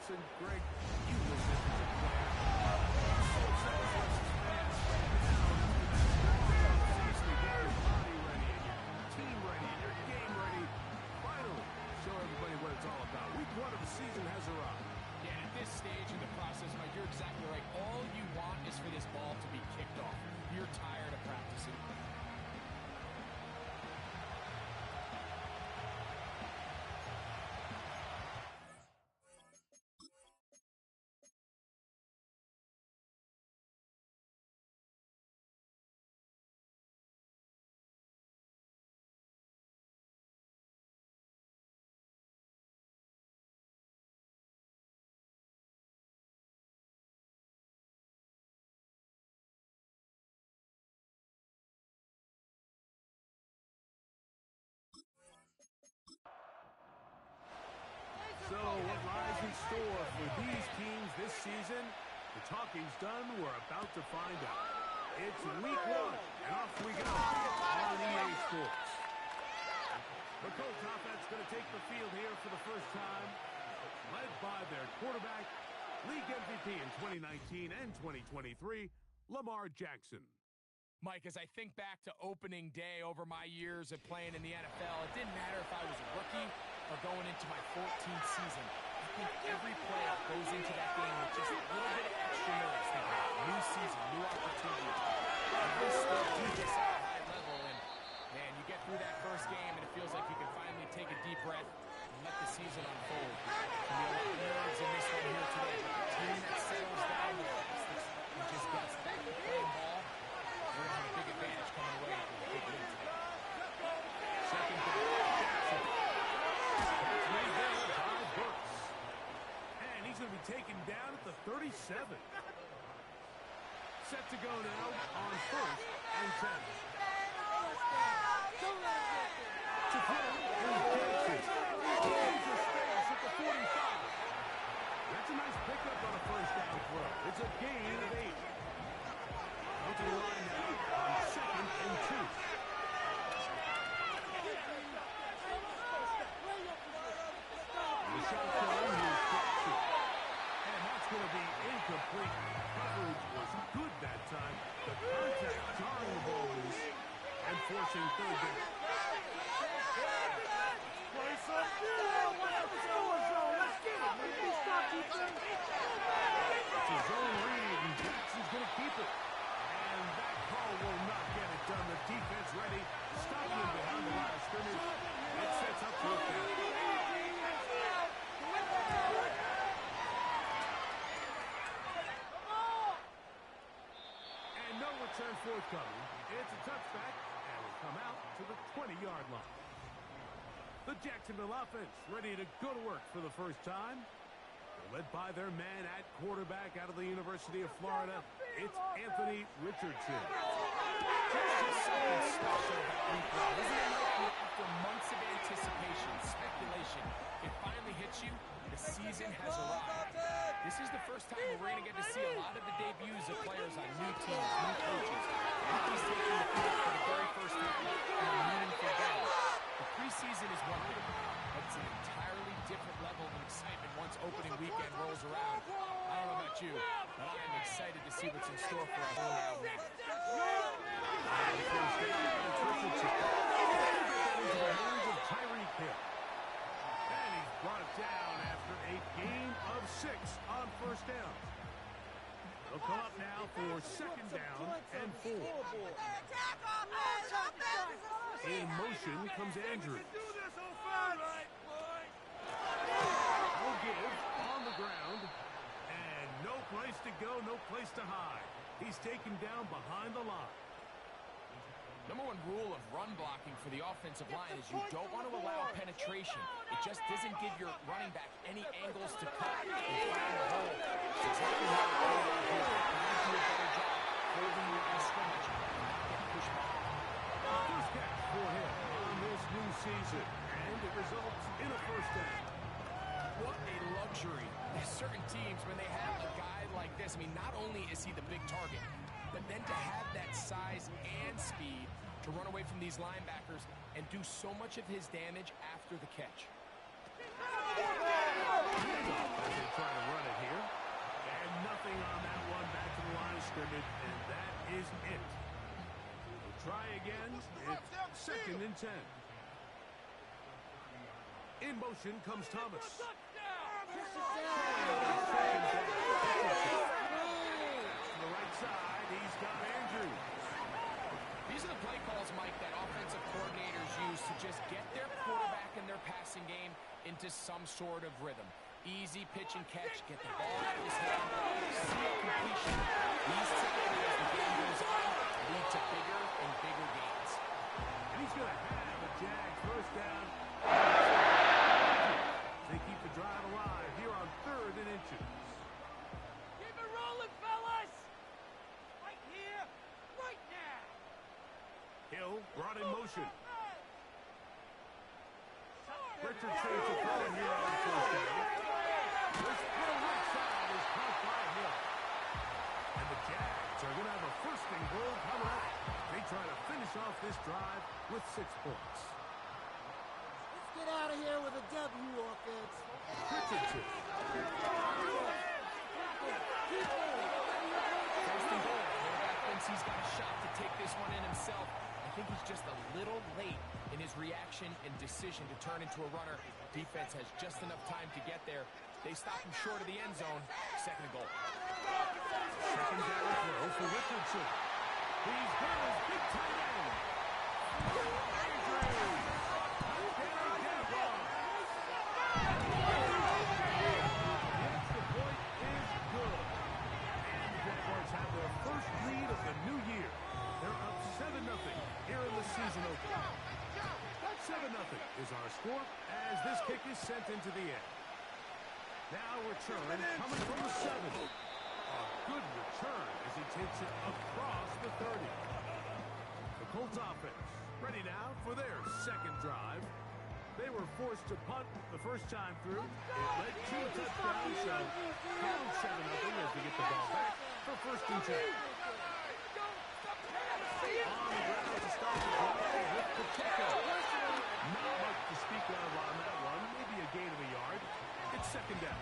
Listen, Greg, you listen to the player. So excited for us as fans right now. Seriously, get your body ready and your team ready and your game ready. Finally, show everybody what it's all about. Week 1 of the season has arrived. Yeah, at this stage in the process, Mike, you're exactly right. All you want is for this ball to be kicked off. You're tired of practicing. So what lies in store for these teams this season? The talking's done. We're about to find out. It's week 1, and off we go on EA Sports. The Colts offense going to take the field here for the first time, led by their quarterback, league MVP in 2019 and 2023, Lamar Jackson. Mike, as I think back to opening day over my years of playing in the NFL, it didn't matter if I was a rookie or going into my 14th season. I think every player goes into that game with just a little bit of extra nerves. New season, new opportunities. And we still do this at a high level, and man, you get through that first game and it feels like you can finally take a deep breath and let the season unfold. There's going to be a lot of nerves in this one here today, but the team that settles down the fastest and just gets back to playing ball, we're going to have a big advantage coming away from the big win today. Second down, Jackson. That's made there by Burks. And he's going to be taken down at the 37. Set to go now on 1st and 10. To throw is Jackson. Gains a space at the 45. That's a nice pickup on a first down throw. It's a gain of 8. Out to the line now on 2nd and 2. The shotgun is Jackson. And that's going to be incomplete. Coverage was good that time. The contact jarring the ball loose and forcing 3rd down. Play some deal. Let's get it, man. It's a zone read, and Jackson's going to keep it. And that call will not get it done. The defense ready, stopping him behind the line of scrimmage. It sets up for a pass. And no return forthcoming. It's a touchback, and will come out to the 20-yard line. The Jacksonville offense ready to go to work for the first time. They're led by their man at quarterback out of the University of Florida. It's Anthony Richardson. There's just something special about week 1, isn't it? After months of anticipation, speculation, it finally hits you. The season has arrived. This is the first time we're going to get to see a lot of the debuts of players on new teams, new coaches. Rookies taking the field for the very first time in a meaningful game. The preseason is one thing, but it's an entirely different level of excitement once opening weekend rolls around. I don't know about you, but I am excited to see what's in store for us around now. And he's brought it down after a gain of 6 on 1st down. They'll come up now for 2nd down and 4. In motion comes Andrews. No give on the ground. And no place to go, no place to hide. He's taken down behind the line. Number 1 rule of run blocking for the offensive line is you don't want to allow penetration. It just doesn't give your running back any angles to cut and find a hole. It's exactly how it goes out here. You need to do a better job holding your own scrimmage and not get pushed back. First catch for him on this new season, and it results in a 1st down. What a luxury. There's certain teams, when they have a guy like this, I mean, not only is he the big target, but then to have that size and speed to run away from these linebackers and do so much of his damage after the catch. As a try to run it here. And nothing on that one. Back to the line of scrimmage, and that is it. We'll try again. It's 2nd and 10. In motion comes Thomas. To the right side, he's got Andrews. These are the play calls, Mike, that offensive coordinators use to just get their quarterback and their passing game into some sort of rhythm. Easy pitch and catch, get the ball out of his hand, see a completion. These typically, as the game goes on, lead to bigger and bigger gains. And he's going to have a Jags first down. They keep the drive alive here on 3rd and inches. Keep it rolling, fellas! Right here, right now! Hill brought in motion. Richard saves a throw here on 4th down. This right side is caught by Hill. And the Jags are going to have a 1st and goal coming up. They try to finish off this drive with 6 points. Get out of here with a W, offense. Richardson. First and goal. Quarterback thinks he's got a shot to take this one in himself. I think he's just a little late in his reaction and decision to turn into a runner. Defense has just enough time to get there. They stop him short of the end zone. 2nd and goal. 2nd down throw for Richardson. He's got his big tight end. Andrews. First lead of the new year. They're up 7-0 here in the season opener. 7-0 is our score as this kick is sent into the air. Now return coming from the 7. A good return as he takes it across the 30. The Colts offense ready now for their 2nd drive. They were forced to punt the first time through. It led to a touchdown, so down 7-0 as they get the ball back for 1st and 10. On the ground to start the drive with Pacheco. Not much to speak of on that one. Maybe a gain of a yard. It's 2nd down.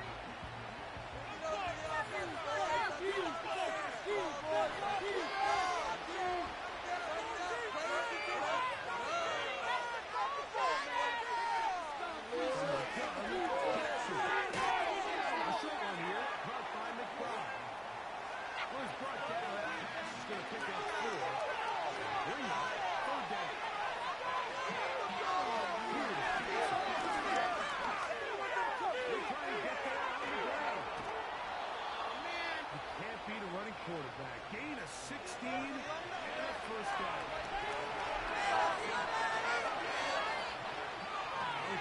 Quarterback. Gain of 16 and a 1st down.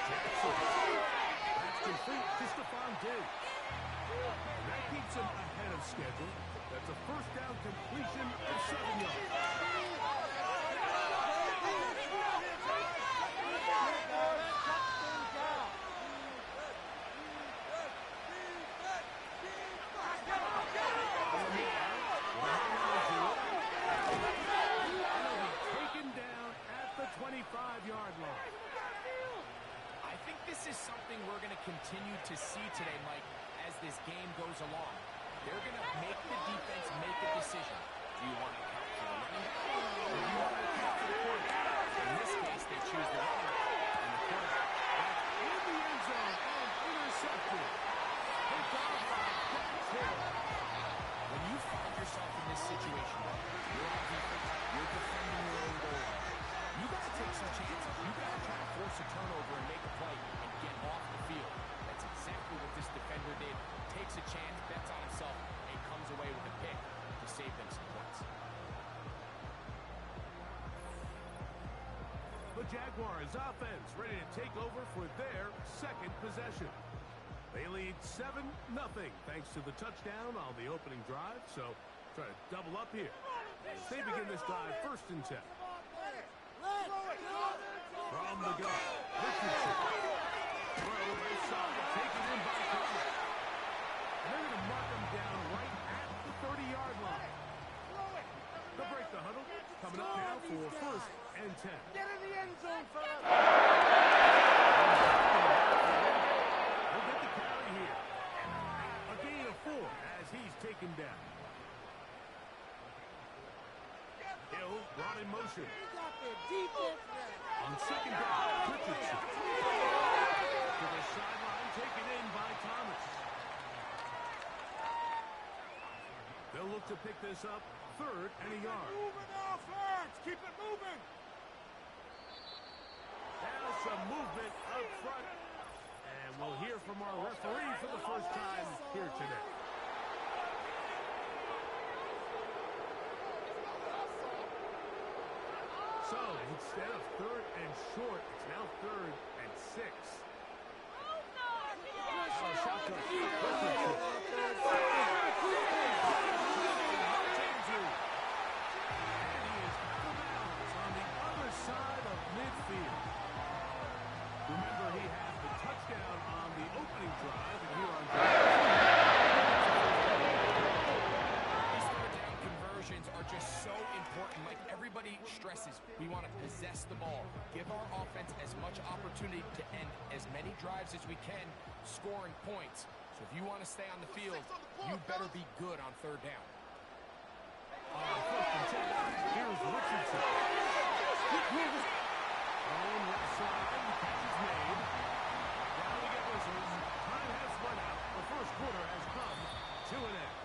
Jackson. That's complete to Stephon Diggs. That keeps him ahead of schedule. That's a 1st down completion of 7 yards. Continue to see today, Mike, as this game goes along. They're going to make the defense make a decision. Do you want to account for the running back, or do you want to account for the quarterback? In this case, they choose the running back and the quarterback. In the end zone and intercepted. Picked off by Hill. When you find yourself in this situation, you're on defense, you're defending your own goal. You got to take some chances. You got to try to force a turnover and make a play and get off the field. That's exactly what this defender did. Takes a chance, bets on himself, and comes away with a pick to save them some points. The Jaguars offense ready to take over for their 2nd possession. They lead 7-0 thanks to the touchdown on the opening drive, so try to double up here. They begin this drive 1st and 10. From the gun, Richardson. Throw right side, taken in by Thomas. And they're going to mark him down right at the 30-yard line. They'll break the huddle. Coming up now for 1st and 10. Get in the end zone, fellas! We'll get the carry here. Defense now. On second down, Richardson. To the sideline, taken in by Thomas. They'll look to pick this up, 3rd and a yard. Moving offense. Keep it moving. Now some movement up front. And we'll hear from our referee for the first time here today. So instead of 3rd and short, it's now 3rd and 6. Shotgun. Side of midfield. Remember, he had the touchdown on the opening drive, and here on These third down conversions are just so important. Like everybody stresses, we want to possess the ball, give our offense as much opportunity to end as many drives as we can, scoring points. So if you want to stay on the field, you better be good on 3rd down. On 1st and 10, here's Richardson. On left side, the catch is made. Now we get whistles. Time has run out. The first quarter has come to an end.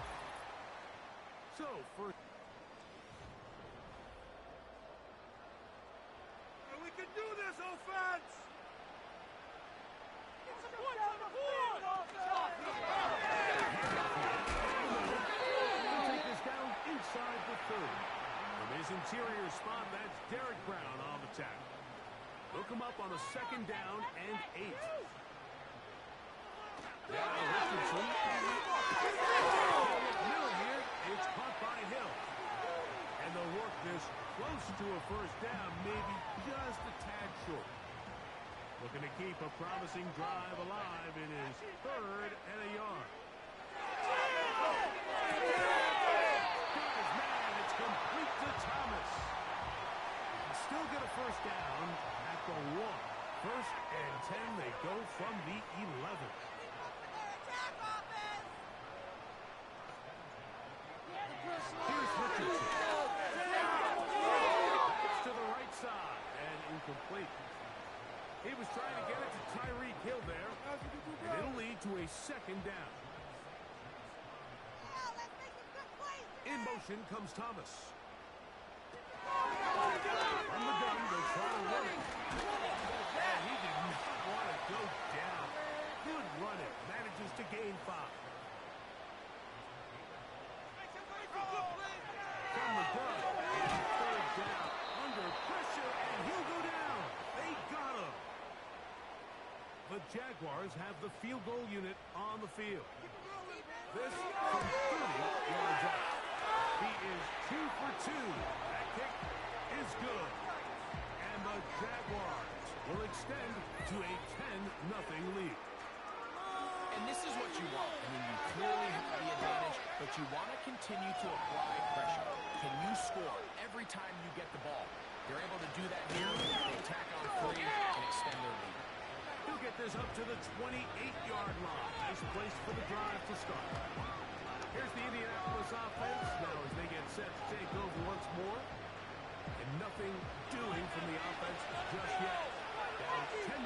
So, first. We can do this, offense. We'll take this down inside the 30. From his interior spot, that's Derek Brown on the tackle. He'll come up on a 2nd down and 8. Now Richardson. Miller here. It's caught by Hill. And they'll work this close to a first down, maybe just a tad short. Looking to keep a promising drive alive in his 3rd and a yard. It's complete to Thomas. He can still get a first down at the 1. 1st and 10, they go from the 11. Here's Richardson. Pass to the right side and incomplete. He was trying to get it to Tyreek Hill there, and it'll lead to a 2nd down. In motion comes Thomas. From the gun, they'll try to run it. And he did not want to go down. Good running. Manages to gain 5. From the gun, 3rd down. Under pressure, and he'll go down. They got him. The Jaguars have the field goal unit on the field. This from 30 yards out. He is 2 for 2. That kick is good. And the Jaguars will extend to a 10-0 lead. And this is what you want. I mean, you clearly have the advantage, but you want to continue to apply pressure. Can you score every time you get the ball? They're able to do that here. They tack on 3 and extend their lead. He'll get this up to the 28-yard line. Nice place for the drive to start. Here's the Indianapolis offense. Now as they get set to take over once more. And nothing doing from the offense just yet. Down 10-0.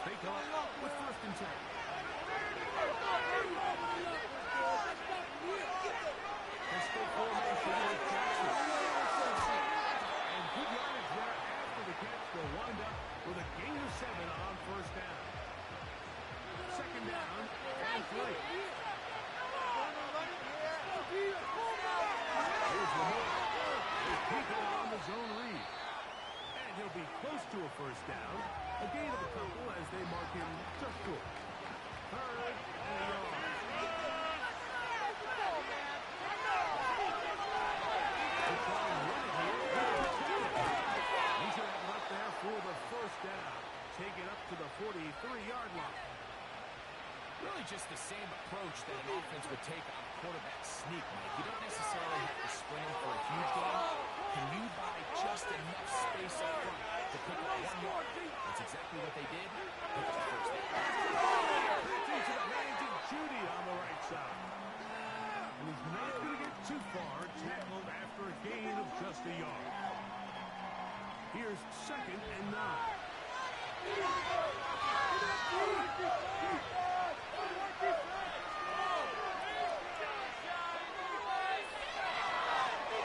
They come up with 1st and 10. Pistol formation with Jackson. And good yardage there after the catch. They'll wind up with a gain of 7 on 1st down. 2nd down and 3. Here's Lamar. He's keeping it on the zone read. And he'll be close to a first down. A gain of a couple as they mark him just short. 3rd and a yard. They try and run it here. He should have it up there for the first down. Take it up to the 43-yard line. Really just the same approach that an offense would take on a quarterback sneak, Mike. You don't necessarily have to sprint him for a huge gain. Can you buy just enough space up front to pick up 1 yard? That's exactly what they did. Pick up the first down. Pitching to the hands of Judy on the right side. And he's not going to get too far. Tackled after a gain of just a yard. Here's 2nd and 9.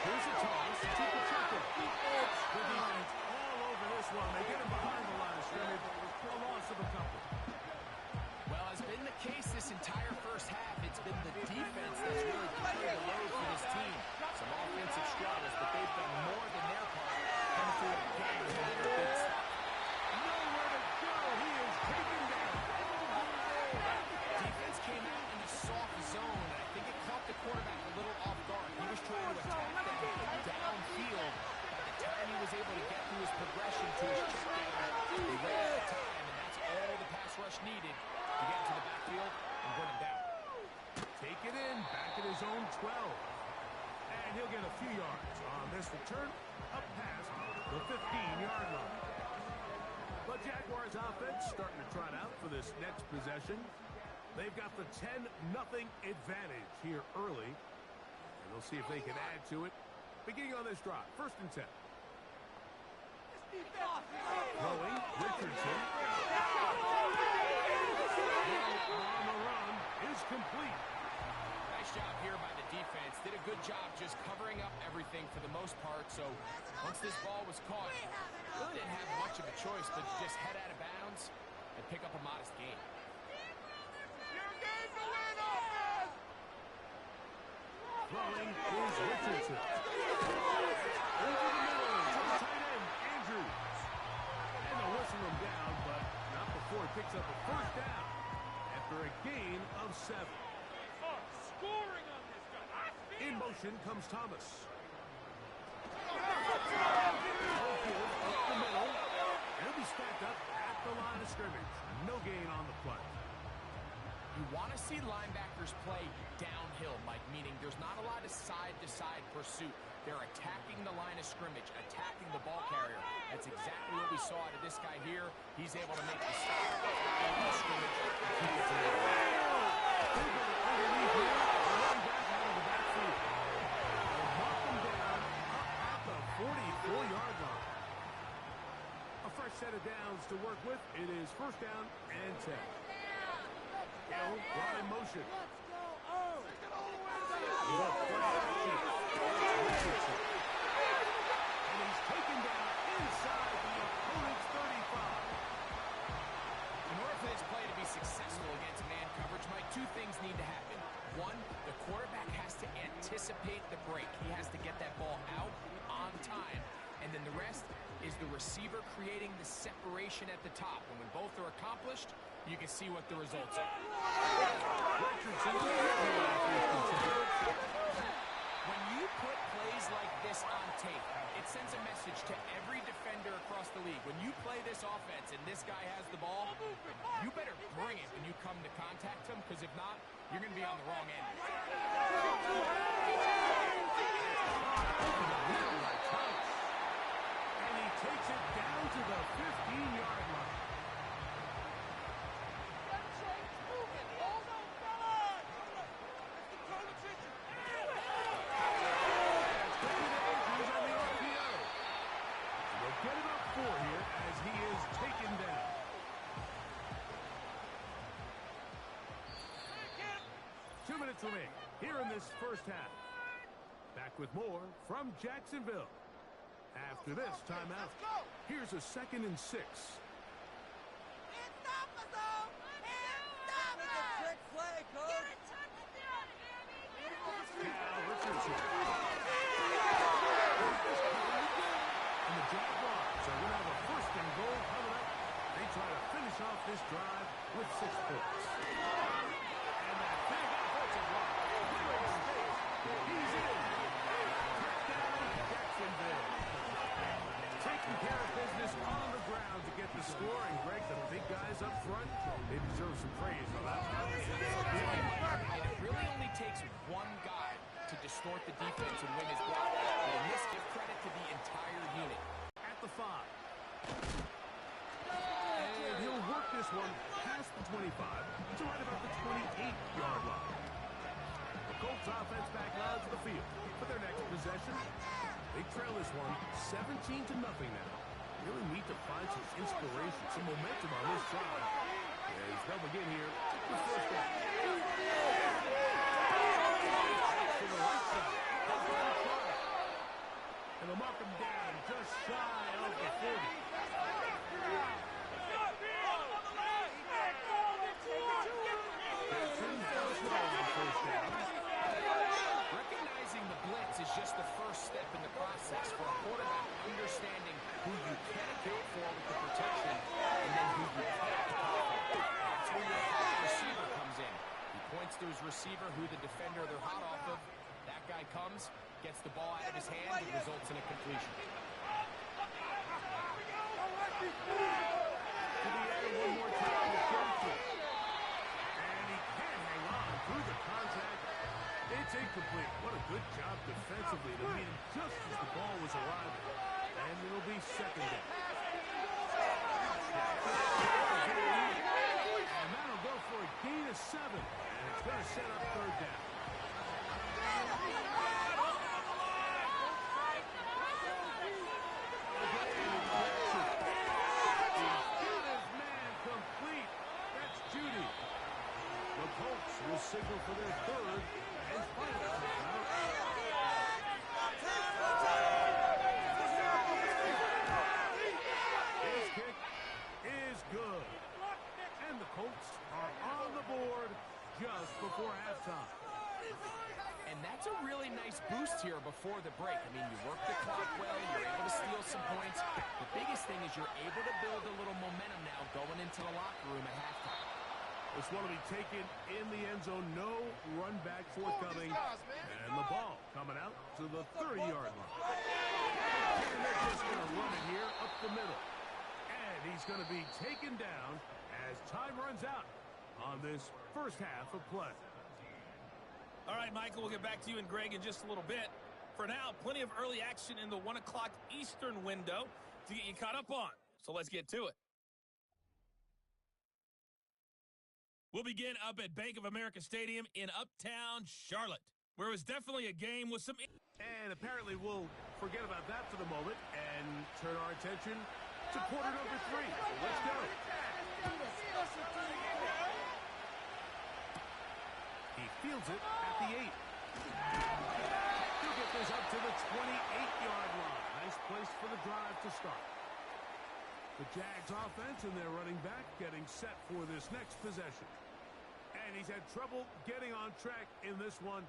Here's a toss to Pacheco. The defense all over this one. They get him behind the line of scrimmage. A loss of a couple. Well, has been the case this entire first half. It's been the defense that's really carried the load for this team. Some offensive struggles, but they've done more than their part. Coming through the game with a big stop. Nowhere to go. He is taken down. Defense came out in a soft zone, and I think it caught the quarterback a little off guard. He was trying to attack them downfield. By the time he was able to get through his progression to his check down, they ran out of time, and that's all the pass rush needed to get to the backfield and bring him down. Take it in, back at his own 12. And he'll get a few yards on this return up past the 15-yard line. But Jaguars offense starting to trot out for this next possession. They've got the 10-0 advantage here early. And we'll see if they can add to it. Beginning on this drive, 1st and 10. Throwing, Richardson. On the run is complete. Nice job here by the defense. Did a good job just covering up everything for the most part. So once this ball was caught, really didn't have much of a choice but to just head out of bounds and pick up a modest gain. Throwing is Richardson. Over the middle to the tight end, Andrews. And they'll whistle him down, but not before he picks up a 1st down after a gain of 7. In motion comes Thomas. Up the middle. And he'll be stacked up at the line of scrimmage. No gain on the play. You want to see linebackers play downhill, Mike, meaning there's not a lot of side-to-side pursuit. They're attacking the line of scrimmage, attacking the ball carrier. That's exactly what we saw out of this guy here. He's able to make the stop at the line of scrimmage and keep it to the Underneath here, run back out of the backfield. They'll knock them down up at the 44-yard line. A fresh set of downs to work with. It is 1st down and 10. Hill brought in motion. And he's taken down inside the opponent's 35. In order for this play to be successful against man coverage, Mike, 2 things need to happen. 1, the quarterback has to anticipate the break. He has to get that ball out on time. And then the rest is the receiver creating the separation at the top. And when both are accomplished, you can see what the results are. When you put plays like this on tape, it sends a message to every defender across the league. When you play this offense and this guy has the ball, you better bring it when you come to contact him, because if not, you're going to be on the wrong end. And he takes it down to the 15-yard line. Get it up 4 here as he is taken down. Two minutes remaining here in this first half. Back with more from Jacksonville. After this timeout, here's a 2nd and 6. Now Richardson. And the Jaguars are going to have a 1st and goal coming up. They try to finish off this drive with 6 points. And that big offensive line. Clearing space. He's in. Touchdown, Jacksonville. Taking care of business on the ground to get the score. And Greg, the big guys up front, they deserve some praise for that. And it really only takes one guy to distort the defense and win his block. But in this, give credit to the entire unit. At the 5. And he'll work this one past the 25 to right about the 28-yard line. The Colts offense back out to the field for their next possession. They trail this one 17-0 now. really need to find some inspiration, some momentum on this drive. As they'll begin here with first down. To the right side. And they'll mark him down just shy of the 40. Recognizing the blitz is just the first step in the process for a quarterback, understanding who you can account for with the protection and then who you can't account for. That's where your hot receiver comes in. He points to his receiver, who the defender they're hot off of. That guy comes, gets the ball out of his hand, and results in a completion. To the air one more time with Johnson. And he can't hang on through the contact. It's incomplete. What a good job defensively to meet him just as the ball was arriving. And it'll be second down. And that'll go for a gain of 7. And it's going to set up third down. Will signal for their third and final timeout. His kick is good. And the Colts are on the board just before halftime. And that's a really nice boost here before the break. I mean, you work the clock well, you're able to steal some points. The biggest thing is you're able to build a little momentum now going into the locker room at halftime. This one will be taken in the end zone. No run back forthcoming. And the ball coming out to the 30-yard line. And they're just going to run it here up the middle. And he's going to be taken down as time runs out on this first half of play. All right, Michael, we'll get back to you and Greg in just a little bit. For now, plenty of early action in the 1 o'clock Eastern window to get you caught up on. So let's get to it. We'll begin up at Bank of America Stadium in Uptown Charlotte, where it was definitely a game with some... And apparently we'll forget about that for the moment and turn our attention to quarter number 3. So let's go. He fields it at the 8. He'll get this up to the 28-yard line. Nice place for the drive to start. The Jags offense and their running back getting set for this next possession. And he's had trouble getting on track in this one.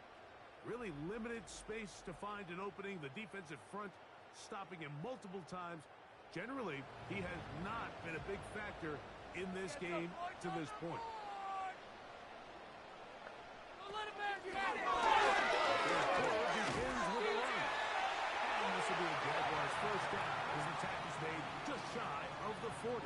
Really limited space to find an opening. The defensive front stopping him multiple times. Generally, he has not been a big factor in this game to this point. Begins with a run. And this will be a Jaguars first down as the tackle is made just shy of the 40.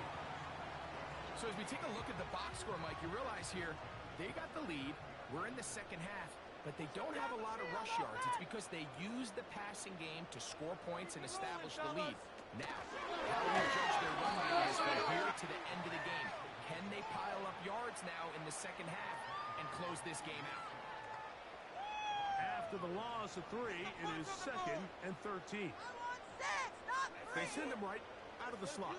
So as we take a look at the box score, Mike, you realize here, they got the lead. We're in the second half, but they don't have a lot of rush yards. It's because they use the passing game to score points and establish the lead. Now, how do we judge their run game from here to the end of the game? Can they pile up yards now in the second half and close this game out? After the loss of 3, it is 2nd and 13. They send him right out of the slot.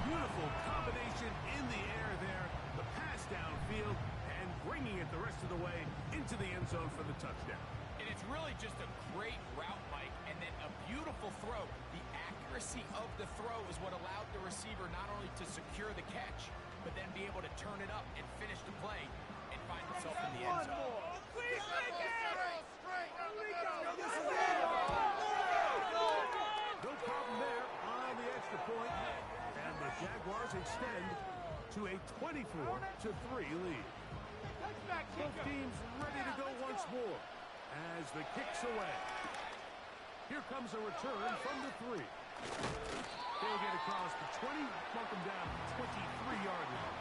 Beautiful combination in the air there. The pass downfield and bringing it the rest of the way into the end zone for the touchdown. And it's really just a great route, Mike, and then a beautiful throw. The accuracy of the throw is what allowed the receiver not only to secure the catch, but then be able to turn it up and finish the play and find himself in the end zone. No problem there on the extra point. And the Jaguars extend to a 24-3 lead. Both teams ready to go once more as the kick's away. Here comes a return from the 3. They'll get across the 20, mark them down 23-yard line.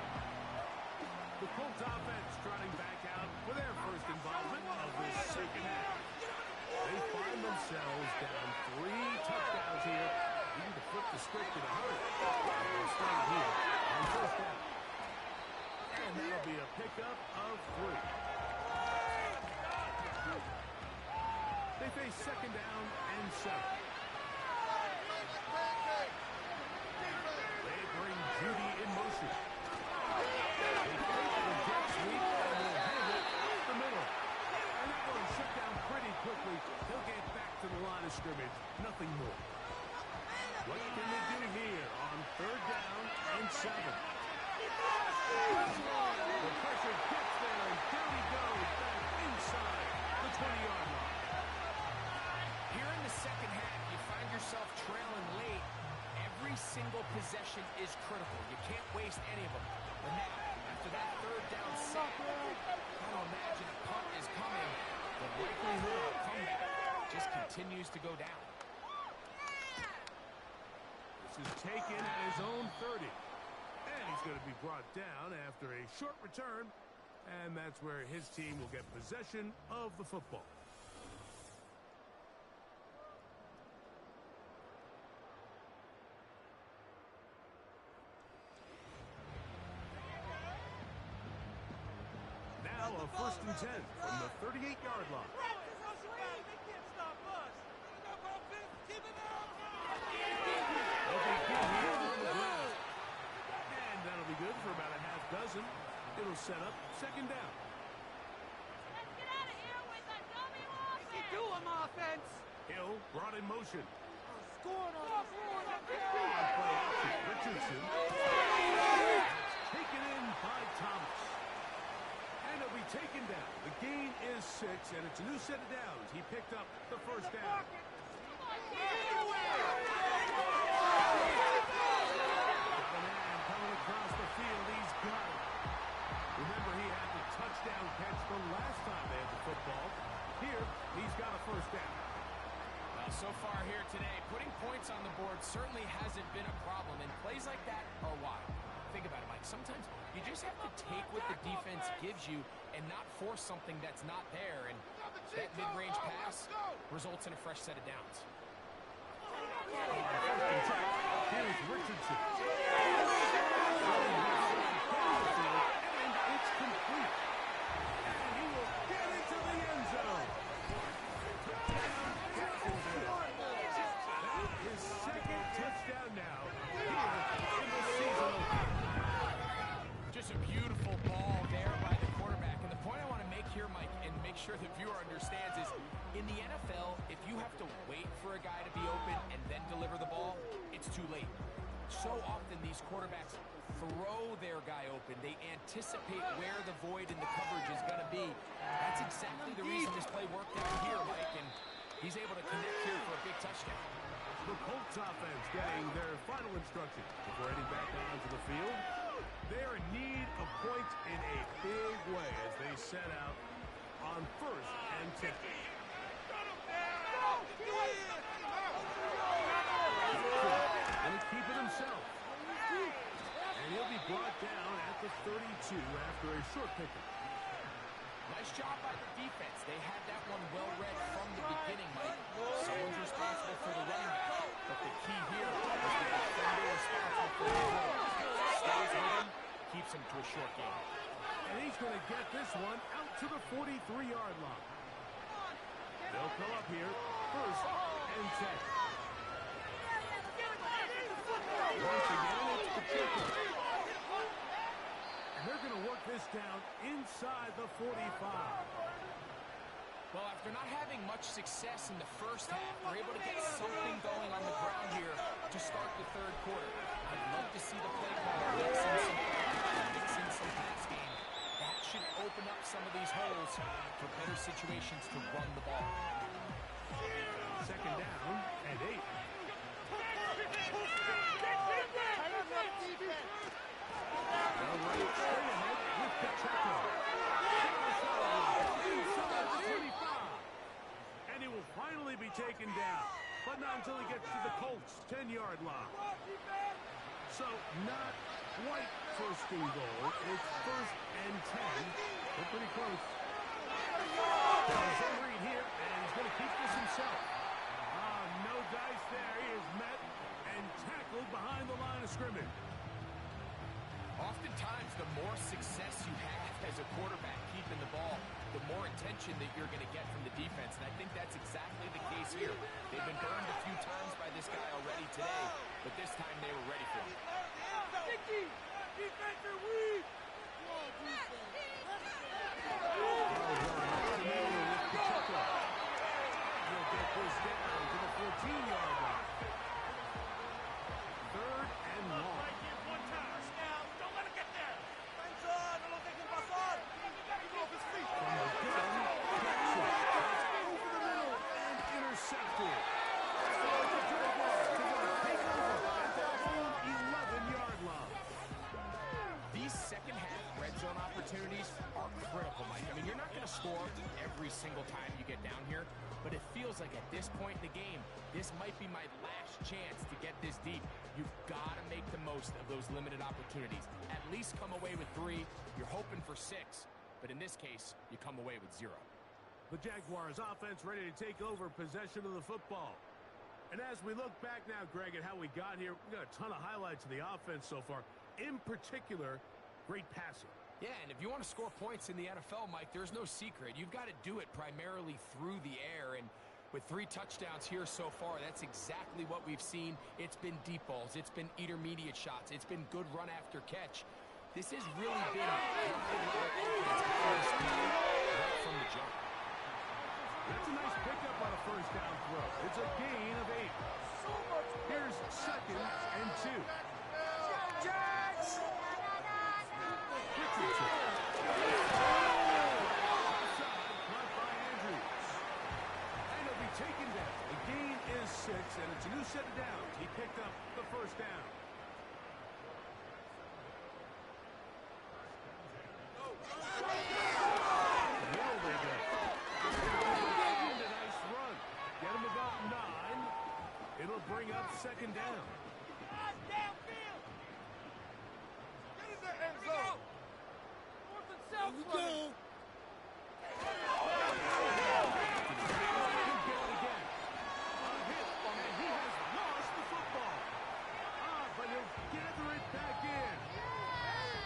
The Colts offense trotting back out for their first involvement of the second half. They find themselves down 3 touchdowns here Needing to flip the script in a hurry. We'll start here on first down. And that'll be a pickup of 3. They face second down and 7. They bring Judy in motion. They fake the jet sweep and will hand it up the middle. And that one shut down pretty quickly. He'll get back to the line of scrimmage. Nothing more. What can they do here on third down and 7? The pressure gets there, and down he goes back inside the 20-yard line. Here in the second half, you find yourself trailing late. Every single possession is critical. You can't waste any of them. But now, after that third down set, I don't imagine a punt is coming. The likelihood of a comeback just continues to go down. This is taken at his own 30. And he's going to be brought down after a short return. And that's where his team will get possession of the football. Now a 1st and 10 from the 38-yard line. And that'll be good for about a half dozen. It'll set up second down. Hill brought in motion. Richardson. Taken in by Thomas. And it'll be taken down. The gain is 6, and it's a new set of downs. He picked up the first down. Coming across the field, he's got it. Remember, he had the touchdown catch the last time they had the football. Here, he's got a first down. Well, so far here today, putting points on the board certainly hasn't been a problem, and plays like that are why. Think about it, Mike. Sometimes you just have to take what the defense gives you and not force something that's not there, and that mid-range pass results in a fresh set of downs. Here's Richardson. And it's complete. And he will get into the end zone. That is second touchdown now here in the season. Just a beautiful ball there by the quarterback. And the point I want to make here, Mike, and make sure the viewer understands is, in the NFL, if you have to wait for a guy to be open and then deliver the ball, it's too late. So often these quarterbacks throw their guy open. They anticipate where the void in the coverage is going to be. That's exactly the reason this play worked out here, Mike, and he's able to connect here for a big touchdown. The Colts offense getting their final instructions before heading back onto the field. They're in need of points in a big way as they set out on 1st and 10. And keep it himself. And he'll be brought down at the 32 after a short pickup. Nice job by the defense. They had that one well read from the beginning, Mike. Someone's responsible for the running back, but the key here is the defender responsible for the run. Stays with him, keeps him to a short game. And he's going to get this one out to the 43-yard line. They'll come up here, 1st and 10. Once again, it's the chicken. And they're going to work this down inside the 45. Well, after not having much success in the first half, they're able to get something going on the ground here to start the third quarter. I'd love to see the play caller mix in some pass game. That should open up some of these holes for better situations to run the ball. Second down and 8. They'll run it straight ahead with Pacheco. Inside the 25. And he will finally be taken down. But not until he gets to the Colts' 10-yard line. So not quite first and goal. It's 1st and 10. They're pretty close. Zone read here, and he's going to keep this himself. No dice there. He is met and tackled behind the line of scrimmage. Oftentimes, the more success you have as a quarterback keeping the ball, the more attention that you're going to get from the defense, and I think that's exactly the case here. They've been burned a few times by this guy already today, but this time they were ready for him. Defense are weak! He'll get this down to the 14-yard line. 3rd and long. One time. Don't let him get there! From the gun, Jackson. Over the middle and intercepted. The Jaguars are going to take over at their own 11-yard line. These second-half red zone opportunities are critical, Mike. I mean, you're not going to score every single time you get down here, but it feels like at this point in the game, this might be my last chance to get this deep. You've got to make the most of those limited opportunities. At least come away with 3. You're hoping for 6, but in this case, you come away with 0. The Jaguars offense ready to take over possession of the football. And as we look back now, Greg, at how we got here, we got a ton of highlights of the offense so far. In particular, great passing. Yeah, and if you want to score points in the NFL, Mike, there's no secret. You've got to do it primarily through the air, and with 3 touchdowns here so far, that's exactly what we've seen. It's been deep balls. It's been intermediate shots. It's been good run after catch. This has really been right from the jump. That's a nice pickup on a first down throw. It's a gain of 8. Here's 2nd and 2. Jags! Richardson. Outside, caught by Andrews. And he'll be taken down. The gain is 6, and it's a new set of downs. He picked up the first down. It'll bring up 2nd down. Downfield! Get in the end zone! North and south running! He'll get it again. A hit, and he has lost the football. But he'll gather it back in.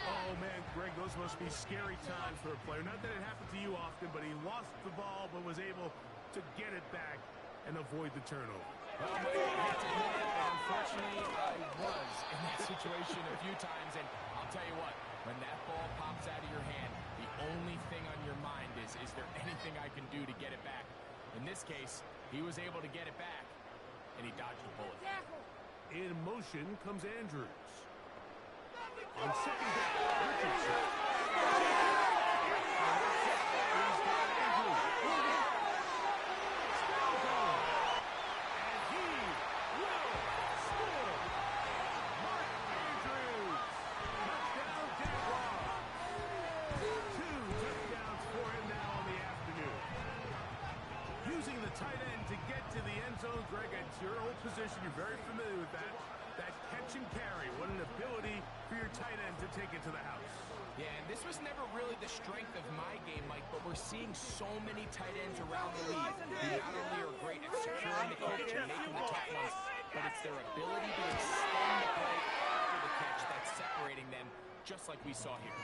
Oh, man, Greg, those must be scary times for a player. Not that it happened to you often, but he lost the ball but was able to get it back and avoid the turnover. Well, Mike, I hate to admit it, but unfortunately, I was in that situation a few times, and I'll tell you what, when that ball pops out of your hand, the only thing on your mind is there anything I can do to get it back? In this case, he was able to get it back, and he dodged the bullet. In motion comes Andrews. On 2nd down, Richardson. Tight end to get to the end zone. Greg, it's your old position. You're very familiar with that. That catch and carry. What an ability for your tight end to take it to the house. Yeah, and this was never really the strength of my game, Mike, but we're seeing so many tight ends around the league who not only are great at securing the catch and making the tackles, but it's their ability to extend the play after the catch that's separating them, just like we saw here.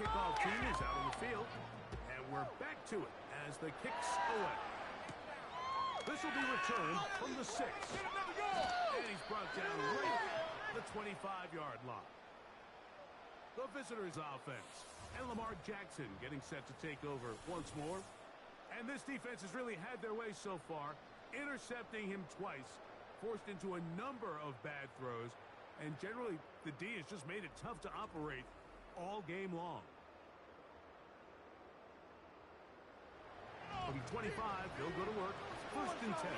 Kickoff team is out on the field, and we're back to it as the kicks away. This will be returned from the 6. And he's brought down right at the 25-yard line. The visitors' offense, and Lamar Jackson getting set to take over once more. And this defense has really had their way so far, intercepting him twice, forced into a number of bad throws, and generally the D has just made it tough to operate all game long. From 25, they'll go to work. 1st and 10.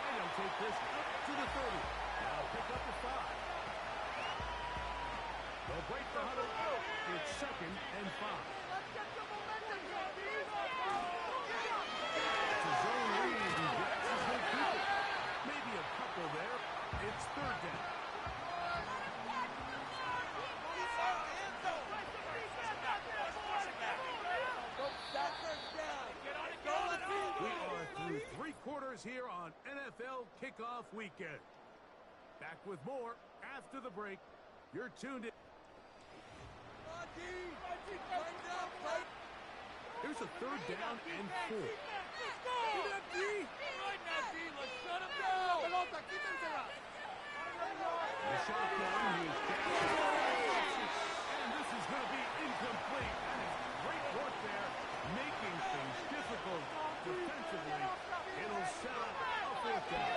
And they'll take this up to the 30. Now pick up the 5. They'll break the huddle. It's 2nd and 5. It's a zone read, and Jackson third down. We are through 3 quarters here on NFL Kickoff Weekend. Back with more after the break. You're tuned in. Here's a third down and 4. The shotgun is and this is going to be incomplete. That is great work there, making things difficult defensively. It'll set up a fourth down.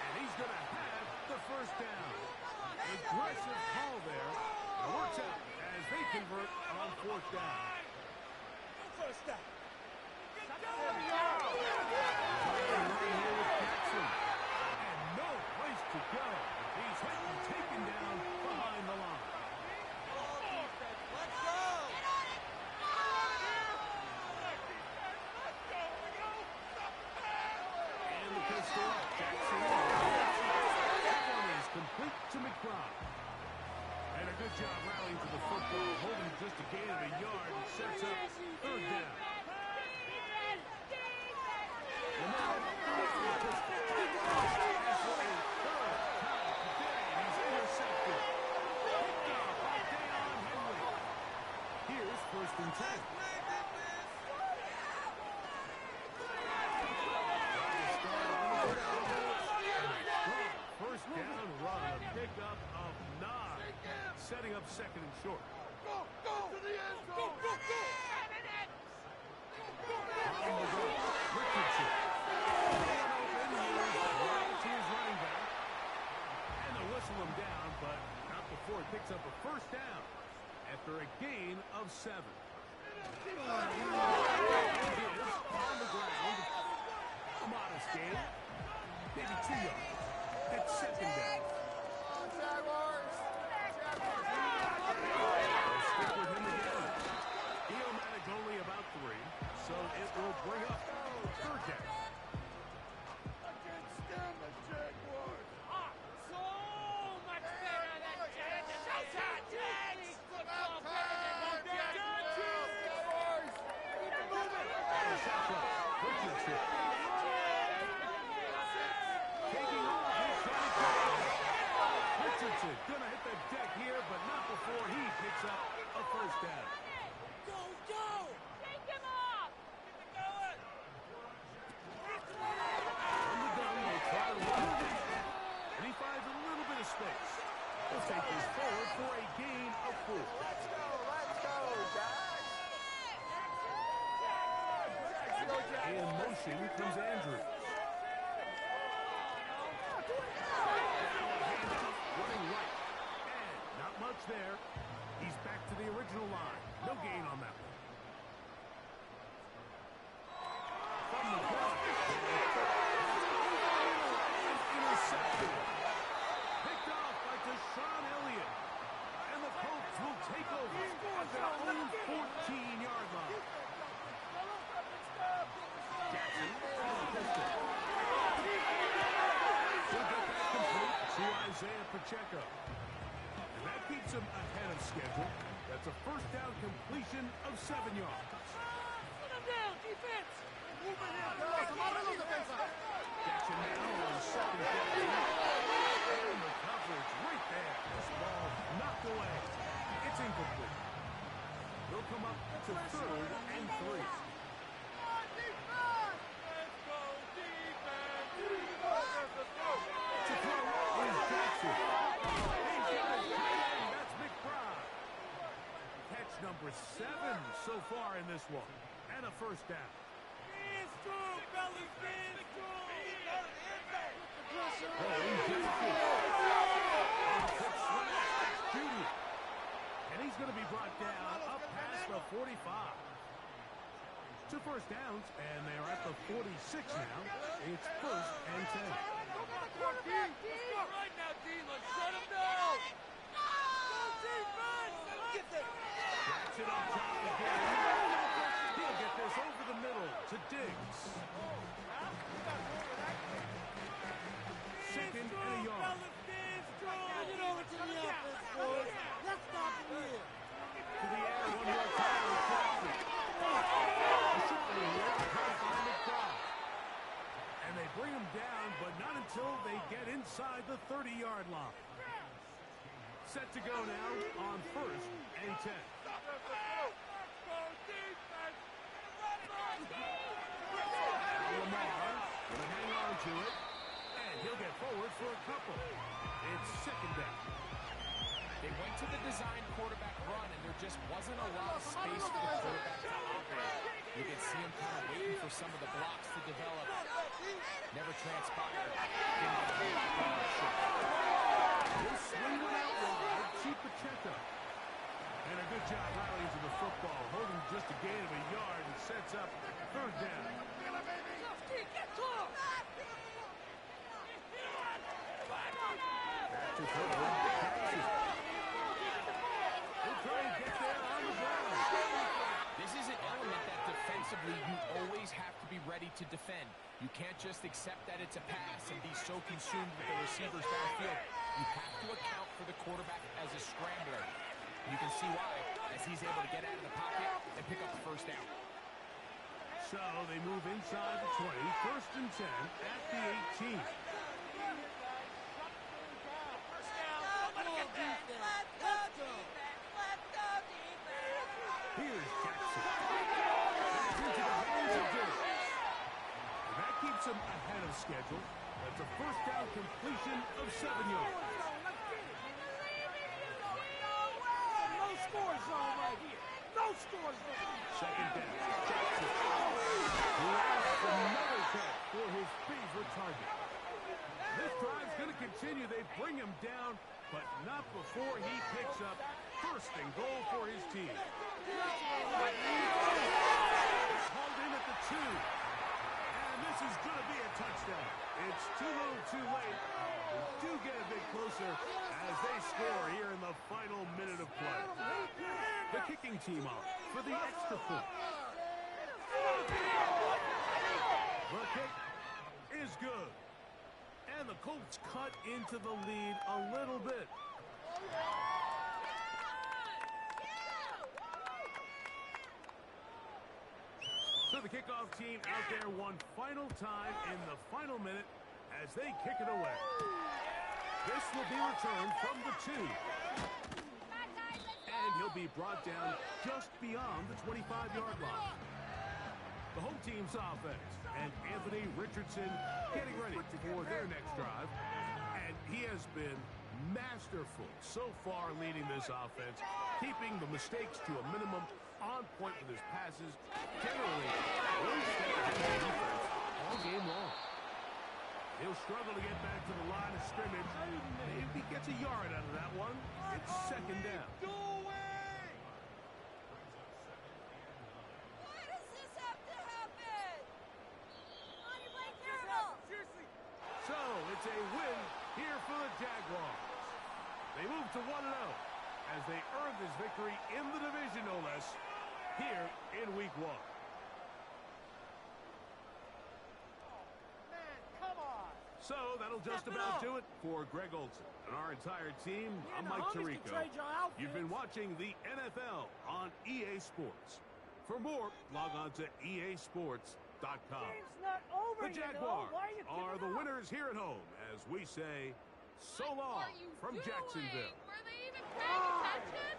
And he's going to have the first down. Aggressive call there. It works out as they convert on fourth down. First down. And no place to go. He's hit and taken down behind the line. Let's go. And the pistol. Jackson. That one is complete to McBride. And a good job rallying to the football, holding just a gain of a yard and sets up third down. Here's first and 10. First down run, a pickup of 9, setting up second and short. Go to the end zone. Go. Richardson. To his running back. And they'll whistle him down, but not before he picks up a first down after a gain of 7. It is on the ground. A modest gain. Maybe 2 yards. It's second down. Jaguars. They'll stick with him again. Eomatic only about 3, so it will bring up third down. I can't stand the Jaguars. So much better than Jags. Showtime, Jags! Football better than Jaguars. Keep it moving. Richardson. Taking off his shot. Richardson gonna hit the deck here, but not before he picks up a first down. Go! Take him off! From the gun, they try to run it. And he finds a little bit of space. He'll take this forward for a gain of 4. Let's go, Jags. In motion comes Andrews. Running right. And not much there. He's back to the original line. No gain on that one. From the gun. Intercepted. Picked off by Deshaun Elliott. And the Colts will take over at their own 14-yard line. Jackson on the pistol. He'll get that complete to Isaiah Pacheco. And that keeps him ahead of schedule. That's a first down completion of 7 yards. Put him down, defense! Jackson now on second down. And the coverage right there. This ball knocked away. It's incomplete. They'll come up to third and 3. To throw is Jackson. He's got his tight end. That's McBride. Catch number 7 so far in this one. And a first down. And he's going to be brought down up past the 45. 2 first downs, and they're at the 46 now. It's first and 10. Right now, D. Let's shut him down. Go defense. Jackson on top again. He'll get this over the middle to Diggs. bring him down, but not until they get inside the 30-yard line. Set to go now on 1st and 10. Lamar will hang on to it, and he'll get forward for a couple. It's 2nd down. They went to the design quarterback run, and there just wasn't a lot of space for the quarterback to operate. You could see him kind of waiting for some of the blocks to develop. Never transpired. He'll swing one out wide, cheap Pacheco. And a good job rallying to the football, holding just a gain of a yard and sets up 3rd down. He'll try and get there on the ground. This is an element that defensively you always have to be ready to defend. You can't just accept that it's a pass and be so consumed with the receivers downfield. You have to account for the quarterback as a scrambler. You can see why, as he's able to get out of the pocket and pick up the 1st down. So they move inside the 20, 1st and 10 at the 18. Here's Jackson. That's into the hands of Diggs. And that keeps him ahead of schedule. That's a 1st down completion of 7 yards. No score zone right here. No score zone. 2nd down. Jackson. Grabs another catch for his favorite target. This drive's going to continue. They bring him down, but not before he picks up 1st and goal for his team. Hauled in at the 2. And this is going to be a touchdown. It's too little too late. They do get a bit closer as they score here in the final minute of play. The kicking team off for the extra point. The kick is good. And the Colts cut into the lead a little bit. So the kickoff team out there one final time in the final minute as they kick it away. This will be returned from the 2. And he'll be brought down just beyond the 25-yard line. The home team's offense and Anthony Richardson getting ready for their next drive. And he has been masterful so far leading this offense, keeping the mistakes to a minimum, on point with his passes, generally one step ahead of the defense all game long. He'll struggle to get back to the line of scrimmage. Maybe gets a yard out of that one. It's 2nd down. So it's a win here for the Jaguars. They move to 1-0 as they earn this victory in the division, no less, here in Week 1. So that'll just about do it for Greg Olson and our entire team. I'm Mike Tirico. You've been watching the NFL on EA Sports. For more, log on to easports.com. The Jaguars are the winners here at home as we say so long from Jacksonville. Were they even paying attention?